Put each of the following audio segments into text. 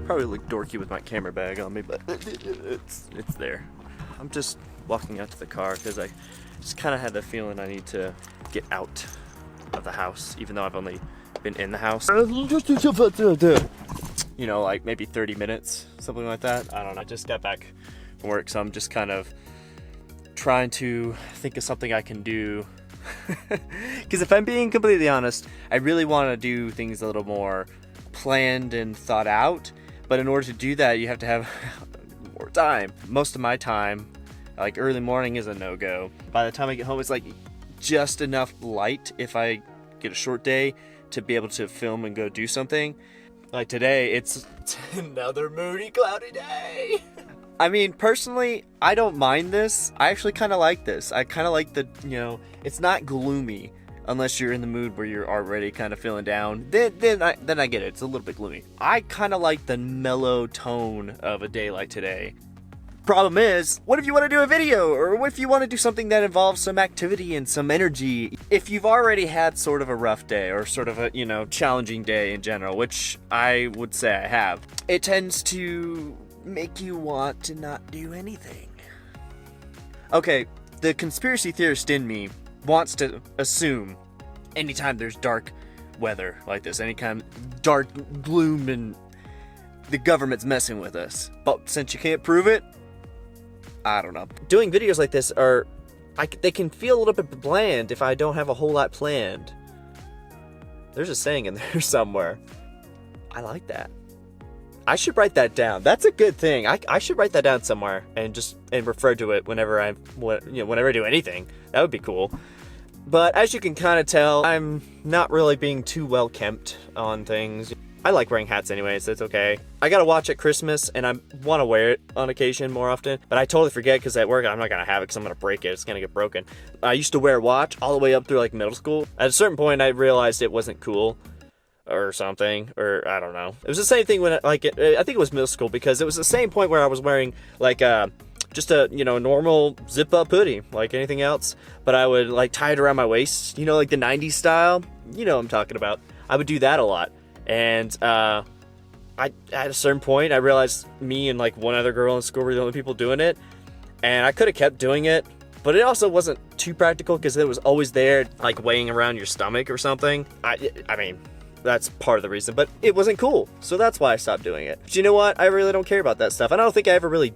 Probably look dorky with my camera bag on me, but it's there. I'm just walking out to the car because I just kind of had the feeling I need to get out of the house, even though I've only been in the house. You know, like maybe 30 minutes, something like that. I don't know. I just got back from work, so I'm just kind of trying to think of something I can do. Because if I'm being completely honest, I really want to do things a little more planned and thought out. But in order to do that, you have to have more time. Most of my time, like early morning, is a no-go. By the time I get home, it's like just enough light if I get a short day to be able to film and go do something. Like today, it's another moody, cloudy day. I mean, personally, I don't mind this. I actually kind of like this. I kind of like the, you know, it's not gloomy unless you're in the mood where you're already kind of feeling down. Then I get it. It's a little bit gloomy. I kind of like the mellow tone of a day like today. Problem is, what if you want to do a video, or what if you want to do something that involves some activity and some energy? If you've already had sort of a rough day, or sort of a, you know, challenging day in general, which I would say I have, it tends to make you want to not do anything. Okay, the conspiracy theorist in me wants to assume anytime there's dark weather like this, any kind of dark gloom, and the government's messing with us. But since you can't prove it, I don't know. Doing videos like this they can feel a little bit bland if I don't have a whole lot planned. There's a saying in there somewhere. I like that. I should write that down. That's a good thing. I should write that down somewhere and refer to it whenever I do anything. That would be cool. But as you can kind of tell, I'm not really being too well kempt on things. I like wearing hats anyway, so it's okay. I gotta watch at Christmas, and I want to wear it on occasion more often, but I totally forget because at work I'm not gonna have it because I'm gonna break it. It's gonna get broken. I used to wear a watch all the way up through like middle school. At a certain point, I realized it wasn't cool or something, or I don't know. It was the same thing when I think it was middle school, because it was the same point where I was wearing like just a, you know, normal zip up hoodie like anything else, but I would like tie it around my waist, you know, like the 90s style. You know what I'm talking about. I would do that a lot. And at a certain point, I realized me and like one other girl in school were the only people doing it, and I could have kept doing it, but it also wasn't too practical because it was always there, like weighing around your stomach or something. I mean, that's part of the reason, but it wasn't cool, so that's why I stopped doing it. But you know what? I really don't care about that stuff. I don't think I ever really.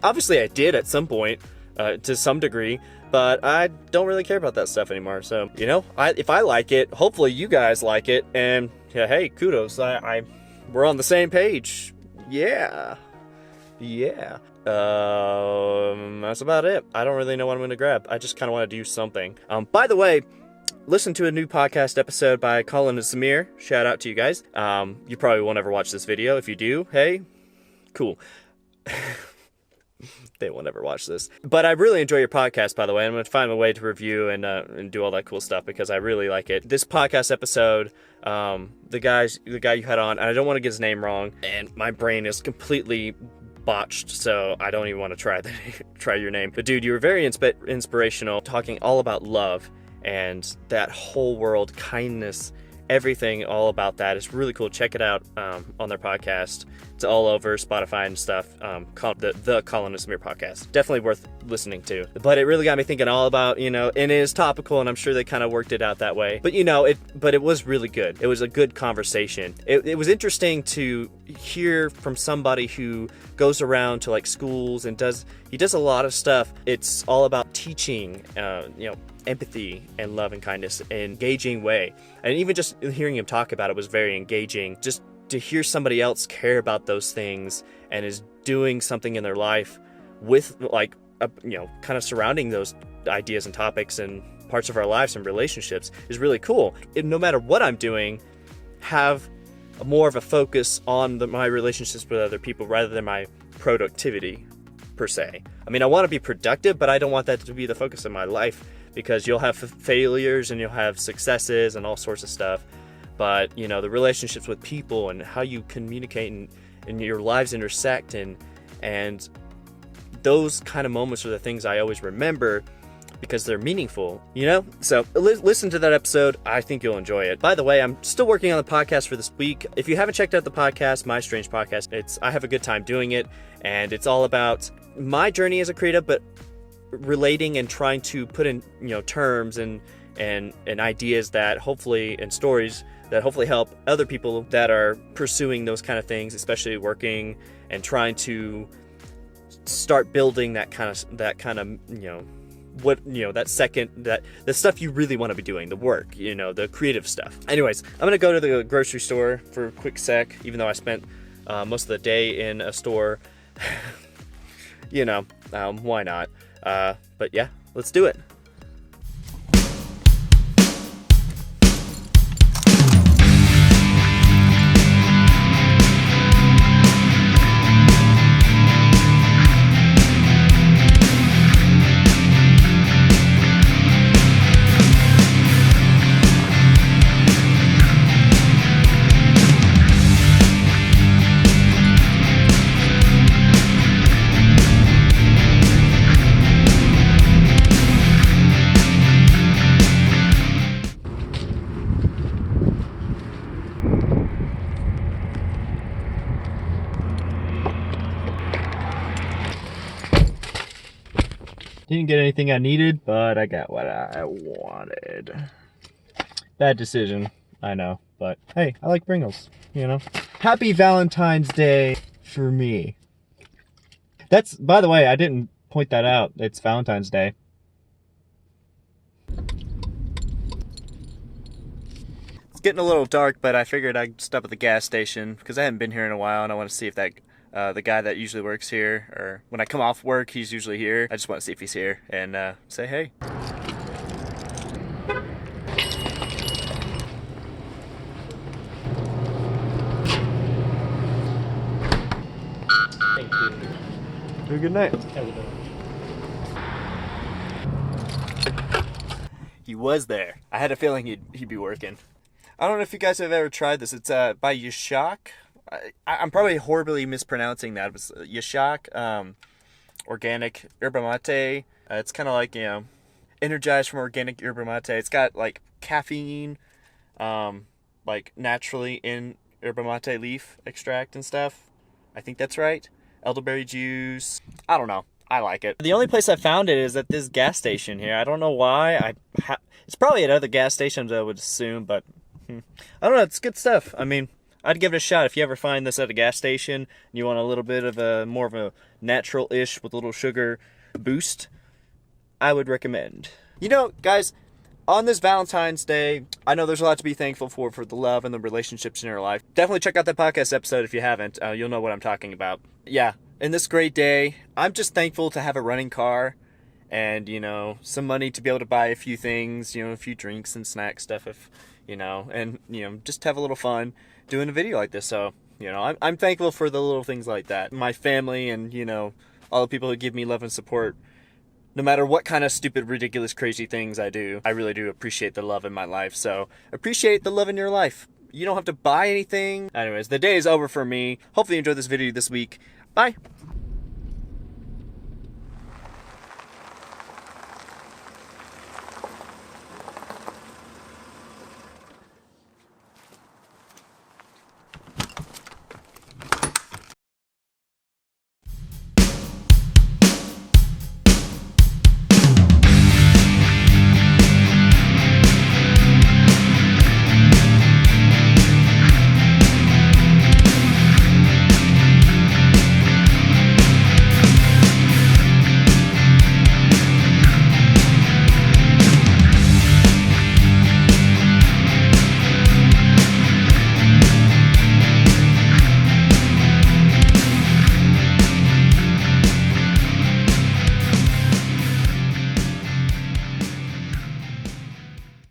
Obviously I did at some point, to some degree, but I don't really care about that stuff anymore. So, you know, if I like it, hopefully you guys like it, and yeah, hey, kudos. We're on the same page. Yeah. That's about it. I don't really know what I'm going to grab. I just kind of want to do something. By the way, listen to a new podcast episode by Colin and Samir. Shout out to you guys. You probably won't ever watch this video. If you do, hey, cool. They won't ever watch this. But I really enjoy your podcast, by the way. I'm going to find a way to review and do all that cool stuff because I really like it. This podcast episode, the guy you had on, and I don't want to get his name wrong, and my brain is completely botched, so I don't even want to try your name. But dude, you were very inspirational, talking all about love and that whole world, kindness, everything all about that. It's really cool. Check it out on their podcast. It's all over Spotify and stuff, called the Colin and Samir podcast. Definitely worth listening to. But it really got me thinking all about, you know, and it is topical, and I'm sure they kind of worked it out that way. But, you know, it was really good. It was a good conversation. It was interesting to hear from somebody who goes around to like schools and he does a lot of stuff. It's all about teaching, you know, empathy and love and kindness in an engaging way. And even just hearing him talk about it was very engaging. Just to hear somebody else care about those things and is doing something in their life with like, you know, kind of surrounding those ideas and topics and parts of our lives and relationships is really cool. And no matter what I'm doing, have more of a focus on my relationships with other people rather than my productivity per se. I mean, I want to be productive, but I don't want that to be the focus of my life, because you'll have failures and you'll have successes and all sorts of stuff. But, you know, the relationships with people and how you communicate and your lives intersect and those kind of moments are the things I always remember because they're meaningful, you know? So listen to that episode. I think you'll enjoy it. By the way, I'm still working on the podcast for this week. If you haven't checked out the podcast, My Strange Podcast, I have a good time doing it, and it's all about my journey as a creative, but relating and trying to put in, you know, terms and ideas that hopefully, and stories that hopefully help other people that are pursuing those kind of things, especially working and trying to start building that kind of, you know, the stuff you really want to be doing, the work, you know, the creative stuff. Anyways, I'm going to go to the grocery store for a quick sec, even though I spent most of the day in a store. You know, why not? But yeah, let's do it. Didn't get anything I needed, but I got what I wanted. Bad decision, I know, but hey, I like Pringles, you know? Happy Valentine's Day for me. That's, by the way, I didn't point that out. It's Valentine's Day. It's getting a little dark, but I figured I'd stop at the gas station because I haven't been here in a while, and I want to see if that the guy that usually works here, or when I come off work, he's usually here. I just want to see if he's here and say hey. Thank you. Have a good night. He was there. I had a feeling he'd be working. I don't know if you guys have ever tried this. It's by Yashak. I'm probably horribly mispronouncing that. It was Yashak, organic yerba mate. It's kind of like, you know, energized from organic yerba mate. It's got like caffeine, like naturally in yerba mate leaf extract and stuff. I think that's right. Elderberry juice. I don't know. I like it. The only place I found it is at this gas station here. I don't know why. It's probably at other gas stations, I would assume, but I don't know. It's good stuff. I mean, I'd give it a shot. If you ever find this at a gas station and you want a little bit of more of a natural-ish with a little sugar boost, I would recommend. You know, guys, on this Valentine's Day, I know there's a lot to be thankful for the love and the relationships in your life. Definitely check out that podcast episode if you haven't. You'll know what I'm talking about. Yeah, in this great day, I'm just thankful to have a running car and, you know, some money to be able to buy a few things, you know, a few drinks and snack stuff, if, you know, and, you know, just have a little fun doing a video like this. So, you know, I'm thankful for the little things like that. My family and, you know, all the people who give me love and support, no matter what kind of stupid, ridiculous, crazy things I do. I really do appreciate the love in my life. So appreciate the love in your life. You don't have to buy anything. Anyways, the day is over for me. Hopefully you enjoyed this video this week. Bye.